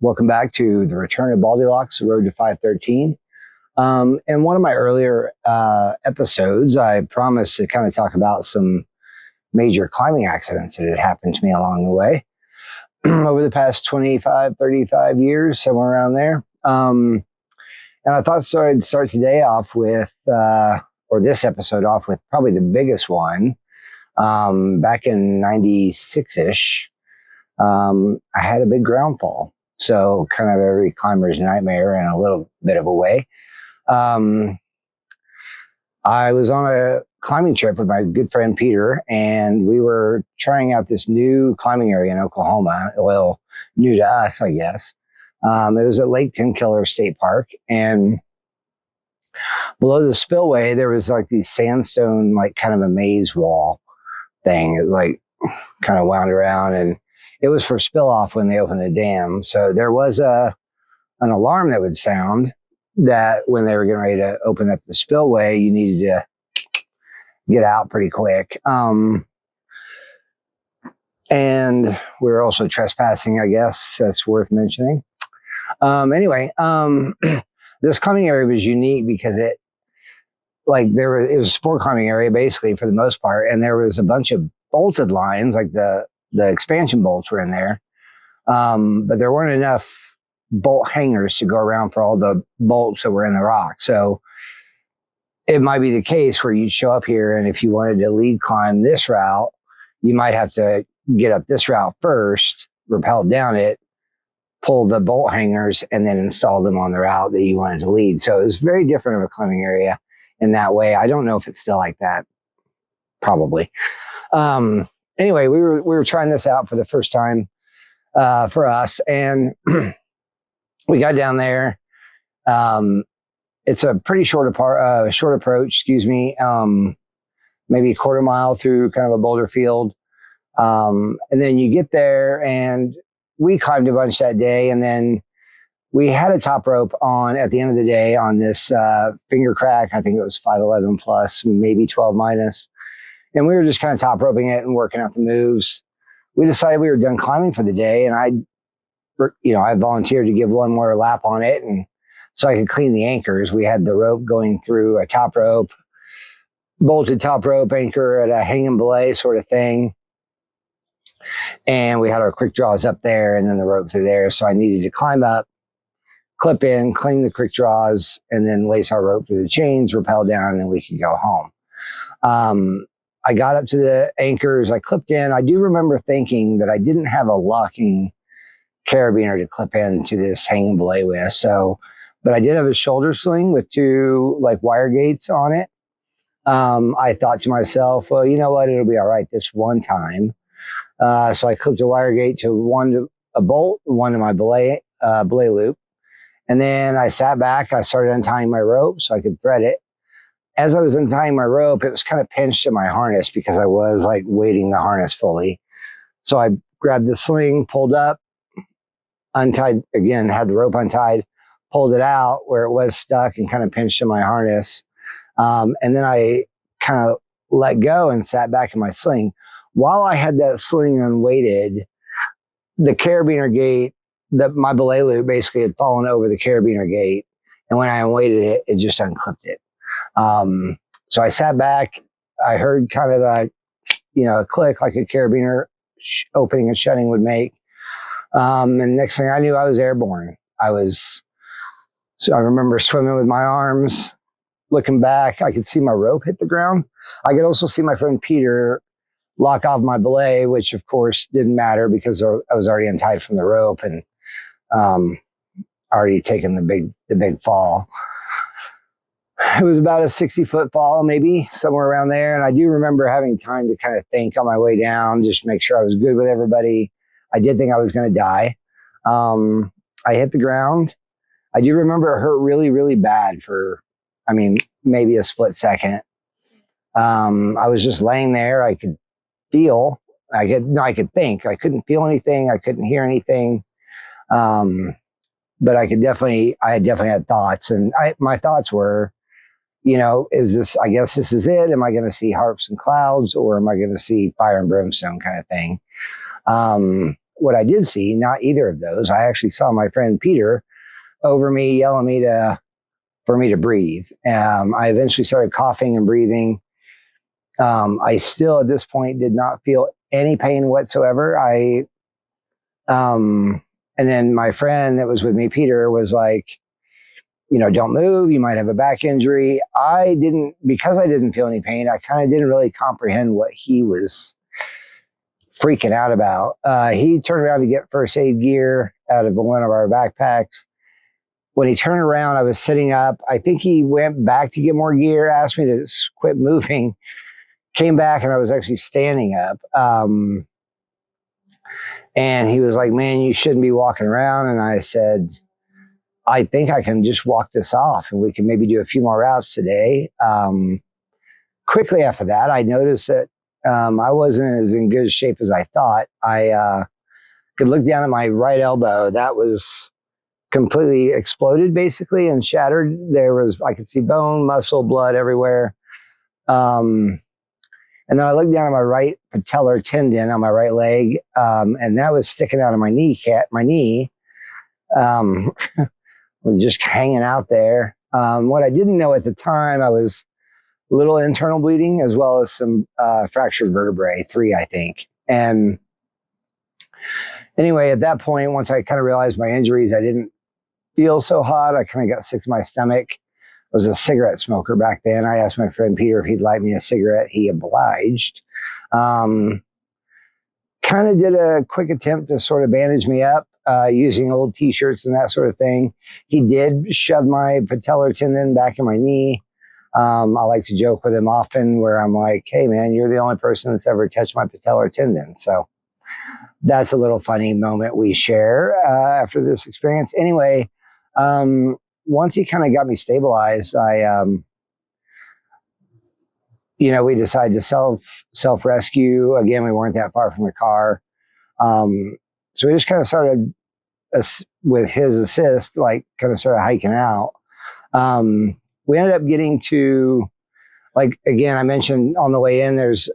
Welcome back to the Return of Baldilocks, the Road to 513. In one of my earlier episodes, I promised to kind of talk about some major climbing accidents that had happened to me along the way over the past 25, 35 years, somewhere around there. And I thought so I'd start today off with, or this episode off with probably the biggest one. Back in 96-ish, I had a big ground fall. So kind of every climber's nightmare in a little bit of a way. I was on a climbing trip with my good friend Peter, and we were trying out this new climbing area in Oklahoma. Well, new to us, I guess. It was at Lake Tenkiller State Park, and below the spillway, there was like these sandstone, like kind of a maze wall thing. It was like kind of wound around, and it was for spill off when they opened the dam. So there was an alarm that would sound that when they were getting ready to open up the spillway, you needed to get out pretty quick. And we were also trespassing, I guess. That's worth mentioning. Anyway, this climbing area was unique because it was a sport climbing area basically for the most part, and there was a bunch of bolted lines, like the expansion bolts were in there, but there weren't enough bolt hangers to go around for all the bolts that were in the rock. So it might be the case where you'd show up here, and if you wanted to lead climb this route, you might have to get up this route first, rappel down it, pull the bolt hangers, and then install them on the route that you wanted to lead. So it was very different of a climbing area in that way. I don't know if it's still like that. Probably. Anyway, we were trying this out for the first time for us, and we got down there. It's a pretty short approach, maybe a quarter mile through kind of a boulder field. And then you get there, and we climbed a bunch that day, and then we had a top rope on at the end of the day on this finger crack. I think it was 511 plus, maybe 12 minus. And we were just kind of top roping it and working out the moves. We decided we were done climbing for the day, and I volunteered to give one more lap on it, and so I could clean the anchors. We had the rope going through a top rope, bolted top rope anchor at a hang and belay sort of thing. And we had our quick draws up there, and then the rope through there. So I needed to climb up, clip in, clean the quick draws, and then lace our rope through the chains, rappel down, and then we could go home. I got up to the anchors, I clipped in. I do remember thinking that I didn't have a locking carabiner to clip into this hang and belay with. But I did have a shoulder sling with two like wire gates on it. I thought to myself, well, you know what? It'll be all right this one time. So I clipped a wire gate to a bolt, one to my belay loop. And then I sat back, I started untying my rope so I could thread it. As I was untying my rope, it was kind of pinched in my harness because I was like weighting the harness fully. So I grabbed the sling, pulled up, untied again, had the rope untied, pulled it out where it was stuck and kind of pinched in my harness. And then I kind of let go and sat back in my sling. While I had that sling unweighted, the carabiner gate, my belay loop basically had fallen over the carabiner gate. And when I unweighted it, it just unclipped it. So I sat back. I heard kind of a click like a carabiner opening and shutting would make. And next thing I knew, I was airborne. So I remember swimming with my arms, looking back. I could see my rope hit the ground. I could also see my friend Peter lock off my belay, which of course didn't matter because I was already untied from the rope and already taken the big fall. It was about a 60-foot fall, maybe somewhere around there. And I do remember having time to kind of think on my way down, just make sure I was good with everybody. I did think I was going to die. I hit the ground. I do remember it hurt really, really bad for, maybe a split second. I was just laying there. I could feel, I could think. I couldn't feel anything. I couldn't hear anything. But I definitely had thoughts. And my thoughts were, I guess this is it. Am I going to see harps and clouds, or am I going to see fire and brimstone kind of thing? what I did see, not either of those. I actually saw my friend Peter over me yelling me for me to breathe. I eventually started coughing and breathing. I still at this point did not feel any pain whatsoever. And then my friend that was with me, Peter, was like, don't move. You might have a back injury. Because I didn't feel any pain, I kind of didn't really comprehend what he was freaking out about. He turned around to get first aid gear out of one of our backpacks. When he turned around, I was sitting up. I think he went back to get more gear, asked me to quit moving, came back, and I was actually standing up. And he was like, man, you shouldn't be walking around. And I said, I think I can just walk this off and we can maybe do a few more routes today. Quickly after that, I noticed that I wasn't as in good shape as I thought. I could look down at my right elbow. That was completely exploded basically and shattered. I could see bone, muscle, blood everywhere. And then I looked down at my right patellar tendon on my right leg, and that was sticking out of my knee, just hanging out there. What I didn't know at the time, I was a little internal bleeding as well as some fractured vertebrae, 3, I think. And anyway, at that point, once I kind of realized my injuries, I didn't feel so hot. I kind of got sick to my stomach. I was a cigarette smoker back then. I asked my friend Peter if he'd light me a cigarette. He obliged. Kind of did a quick attempt to sort of bandage me up using old t-shirts and that sort of thing. He did shove my patellar tendon back in my knee. I like to joke with him often where I'm like, hey man, you're the only person that's ever touched my patellar tendon. So that's a little funny moment we share after this experience. Anyway, once he kind of got me stabilized, we decided to self-rescue. Again, we weren't that far from the car. So we just kind of started with his assist, like kind of started hiking out. We ended up getting to, like, again, I mentioned on the way in, there's,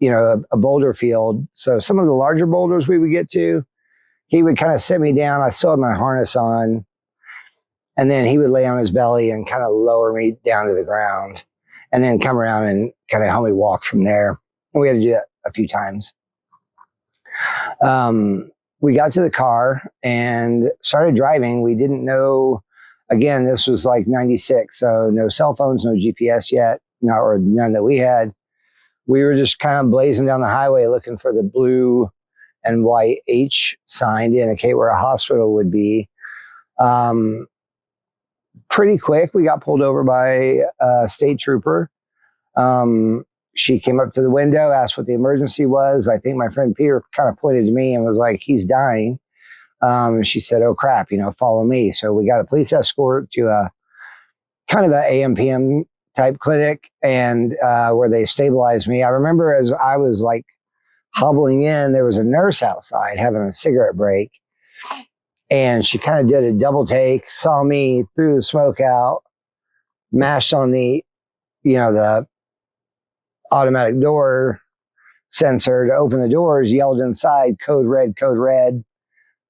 a boulder field. So some of the larger boulders we would get to, he would kind of sit me down. I still had my harness on. And then he would lay on his belly and kind of lower me down to the ground and then come around and kind of help me walk from there. And we had to do that a few times. We got to the car and started driving. We didn't know, again, this was like 96, so no cell phones, no GPS yet, or none that we had. We were just kind of blazing down the highway looking for the blue and white H sign to indicate where a hospital would be. Pretty quick, we got pulled over by a state trooper. She came up to the window, asked what the emergency was. I think my friend Peter kind of pointed to me and was like, he's dying. She said, oh crap, follow me. So we got a police escort to a kind of an AM/PM type clinic and where they stabilized me. I remember as I was like hobbling in, there was a nurse outside having a cigarette break. And she kind of did a double take, saw me, threw the smoke out, mashed on the automatic door sensor to open the doors, yelled inside, code red, code red.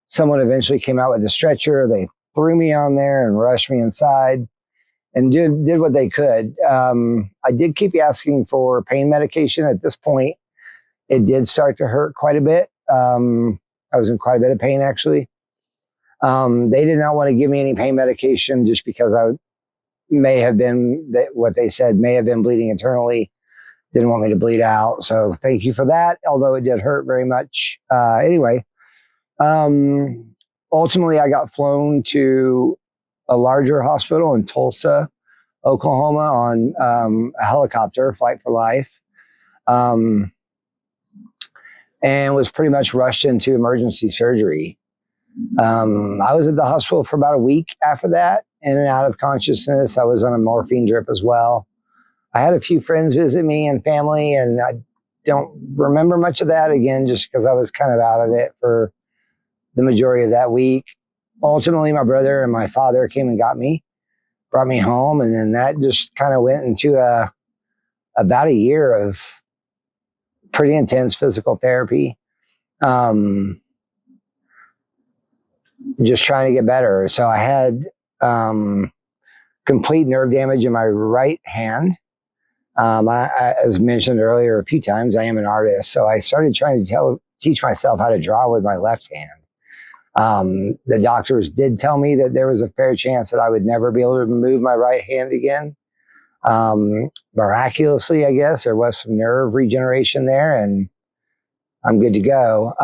Someone eventually came out with a stretcher. They threw me on there and rushed me inside and did what they could. I did keep asking for pain medication. At this point, it did start to hurt quite a bit. I was in quite a bit of pain, actually. They did not want to give me any pain medication just because I may have been, what they said, may have been bleeding internally. Didn't want me to bleed out. So thank you for that, although it did hurt very much. Anyway, ultimately, I got flown to a larger hospital in Tulsa, Oklahoma on a helicopter, Flight for Life, and was pretty much rushed into emergency surgery. I was at the hospital for about a week after that, in and out of consciousness. I was on a morphine drip as well. I had a few friends visit me and family, and I don't remember much of that, again, just because I was kind of out of it for the majority of that week. Ultimately, my brother and my father came and got me, brought me home, and then that just kind of went into about a year of pretty intense physical therapy. just trying to get better. So I had complete nerve damage in my right hand. As mentioned earlier a few times, I am an artist, so I started trying to teach myself how to draw with my left hand. The doctors did tell me that there was a fair chance that I would never be able to move my right hand again. Miraculously, I guess, there was some nerve regeneration there, and I'm good to go.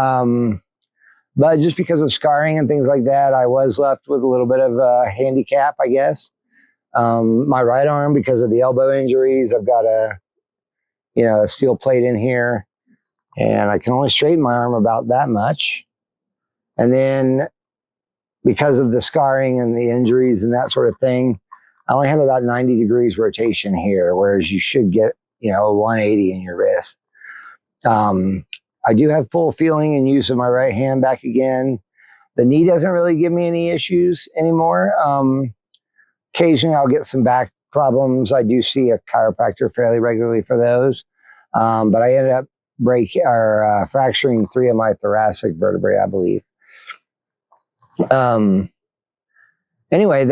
But just because of scarring and things like that, I was left with a little bit of a handicap, I guess. My right arm, because of the elbow injuries, I've got a steel plate in here, and I can only straighten my arm about that much. And then because of the scarring and the injuries and that sort of thing, I only have about 90 degrees rotation here, whereas you should get, a 180 in your wrist. I do have full feeling and use of my right hand back again. The knee doesn't really give me any issues anymore. Occasionally I'll get some back problems. I do see a chiropractor fairly regularly for those. But I ended up fracturing 3 of my thoracic vertebrae, I believe. Anyway,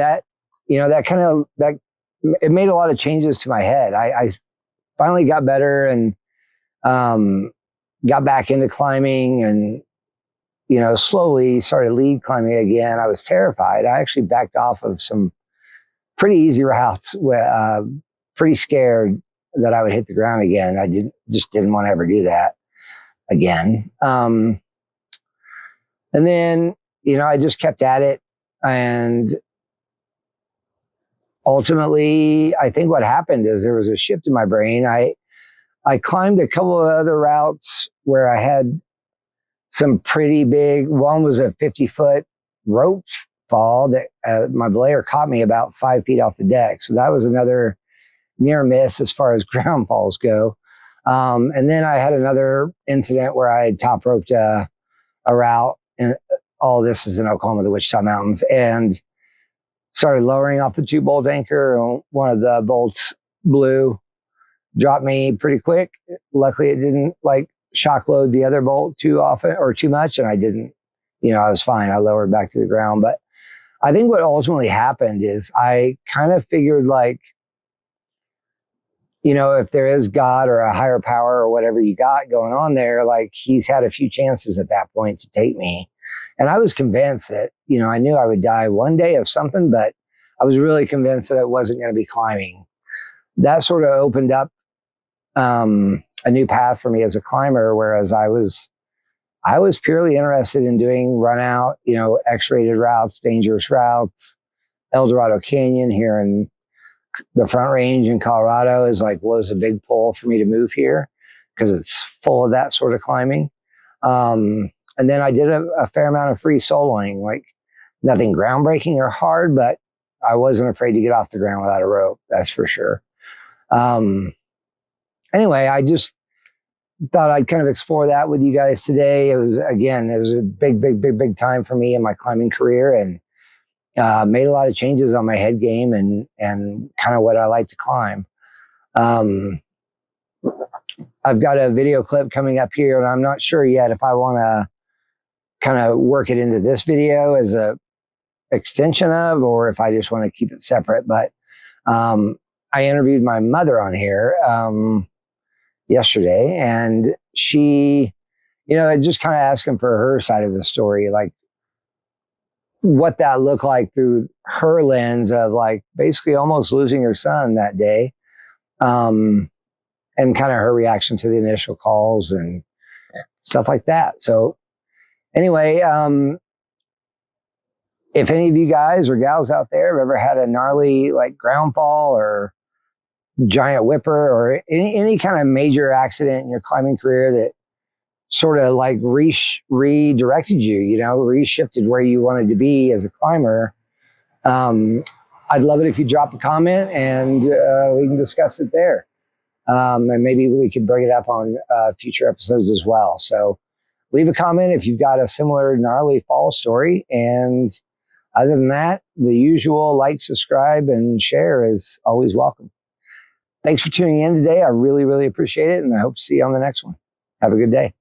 it made a lot of changes to my head. I finally got better and got back into climbing and, slowly started lead climbing again. I was terrified. I actually backed off of some pretty easy routes, pretty scared that I would hit the ground again. I didn't want to ever do that again. And then, I just kept at it. And ultimately, I think what happened is there was a shift in my brain. I climbed a couple of other routes where I had some pretty big, one was a 50-foot rope fall that my belayer caught me about 5 feet off the deck. So that was another near miss as far as ground falls go. And then I had another incident where I had top roped a route, and all this is in Oklahoma, the Wichita Mountains, and started lowering off the 2-bolt anchor. And one of the bolts blew, dropped me pretty quick. Luckily, it didn't shock load the other bolt too often or too much, and I didn't. I was fine. I lowered back to the ground. But I think what ultimately happened is I kind of figured if there is God or a higher power or whatever you got going on there, he's had a few chances at that point to take me. And I was convinced that, I knew I would die one day of something, but I was really convinced that it wasn't going to be climbing. That sort of opened up a new path for me as a climber, whereas I was purely interested in doing run out, X-rated routes, dangerous routes. El Dorado Canyon here in the Front Range in Colorado was a big pull for me to move here because it's full of that sort of climbing. And then I did a fair amount of free soloing, nothing groundbreaking or hard, but I wasn't afraid to get off the ground without a rope. That's for sure. Anyway, I just thought I'd kind of explore that with you guys today. It was a big time for me in my climbing career, and made a lot of changes on my head game and kind of what I like to climb. I've got a video clip coming up here, and I'm not sure yet if I want to kind of work it into this video as a extension of, or if I just want to keep it separate. But I interviewed my mother on here yesterday, and she, just kind of asking for her side of the story, what that looked like through her lens of basically almost losing her son that day, and kind of her reaction to the initial calls and stuff like that. So anyway, if any of you guys or gals out there have ever had a gnarly ground fall or giant whipper or any kind of major accident in your climbing career that sort of redirected you, reshifted where you wanted to be as a climber, I'd love it if you drop a comment and we can discuss it there. And maybe we could bring it up on future episodes as well. So leave a comment if you've got a similar gnarly fall story. And other than that, the usual subscribe, and share is always welcome. Thanks for tuning in today. I really, really appreciate it. And I hope to see you on the next one. Have a good day.